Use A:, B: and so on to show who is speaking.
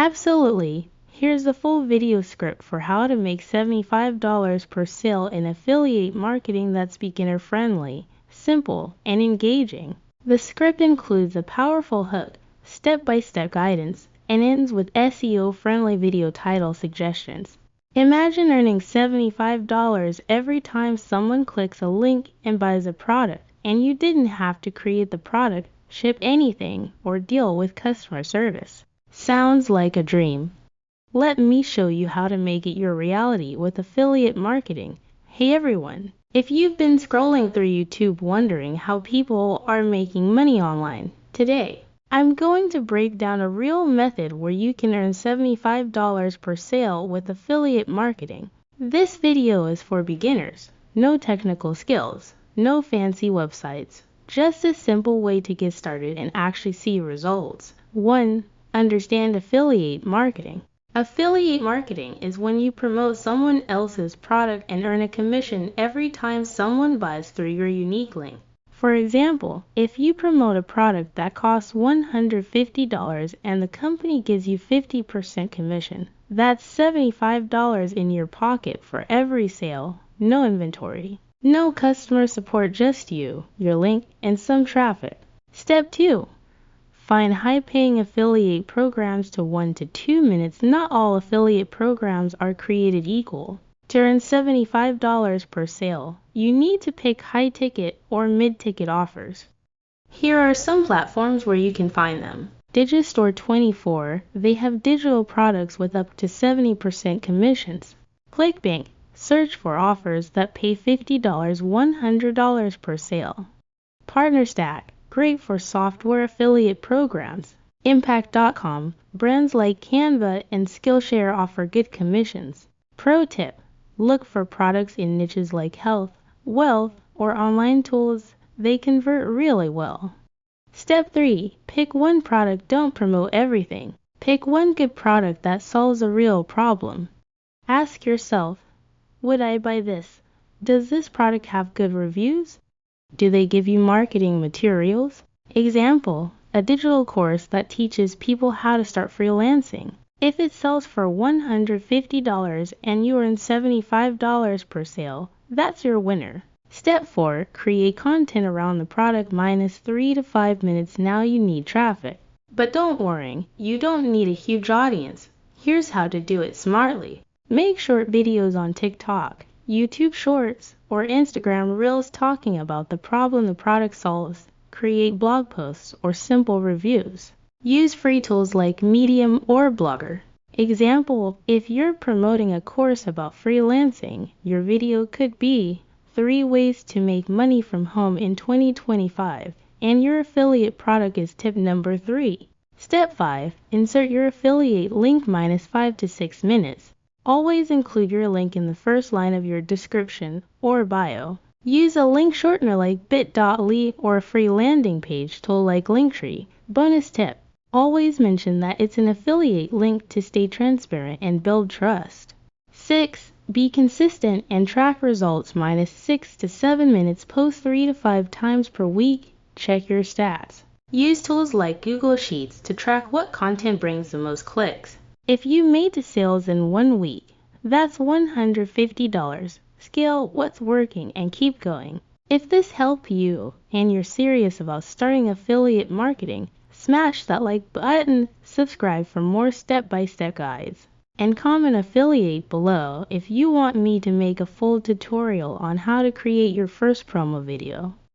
A: Absolutely. Here's the full video script for how to make $75 per sale in affiliate marketing that's beginner friendly, simple, and engaging. The script includes a powerful hook, step-by-step guidance, and ends with SEO-friendly video title suggestions. Imagine earning $75 every time someone clicks a link and buys a product, and you didn't have to create the product, ship anything, or deal with customer service. Sounds like a dream. Let me show you how to make it your reality with affiliate marketing. Hey everyone! If you've been scrolling through YouTube wondering how people are making money online, today I'm going to break down a real method where you can earn $75 per sale with affiliate marketing. This video is for beginners. No technical skills, no fancy websites, just a simple way to get started and actually see results. 1. Understand affiliate marketing. Affiliate marketing is when you promote someone else's product and earn a commission every time someone buys through your unique link. For example, if you promote a product that costs $150 and the company gives you 50% commission, that's $75 in your pocket for every sale. No inventory, no customer support, just you, your link, and some traffic. Step 2. Find high-paying affiliate programs to 1 to 2 minutes. Not all affiliate programs are created equal. To earn $75 per sale, you need to pick high-ticket or mid-ticket offers. Here are some platforms where you can find them. Digistore24, they have digital products with up to 70% commissions. ClickBank, search for offers that pay $50, $100 per sale. PartnerStack, great for software affiliate programs. Impact.com, brands like Canva and Skillshare offer good commissions. Pro tip, look for products in niches like health, wealth, or online tools. They convert really well. Step 3. Pick one product. Don't promote everything. Pick one good product that solves a real problem. Ask yourself, would I buy this? Does this product have good reviews? Do they give you marketing materials? Example, a digital course that teaches people how to start freelancing. If it sells for $150 and you earn $75 per sale, that's your winner. Step 4. Create content around the product. Minus 3 to 5 minutes. Now you need traffic. But don't worry, you don't need a huge audience. Here's how to do it smartly. Make short videos on TikTok, YouTube Shorts, or Instagram Reels talking about the problem the product solves. Create blog posts or simple reviews. Use free tools like Medium or Blogger. Example, if you're promoting a course about freelancing, your video could be 3 ways to make money from home in 2025, and your affiliate product is tip number 3. Step 5. Insert your affiliate link. Minus 5 to 6 minutes. Always include your link in the first line of your description or bio. Use a link shortener like bit.ly or a free landing page tool like Linktree. Bonus tip. Always mention that it's an affiliate link to stay transparent and build trust. 6. Be consistent and track results. Minus 6 to 7 minutes. Post 3 to 5 times per week. Check your stats. Use tools like Google Sheets to track what content brings the most clicks. If you made the sales in 1 week, that's $150. Scale what's working and keep going. If this helped you and you're serious about starting affiliate marketing, smash that like button, subscribe for more step-by-step guides, and comment affiliate below if you want me to make a full tutorial on how to create your first promo video.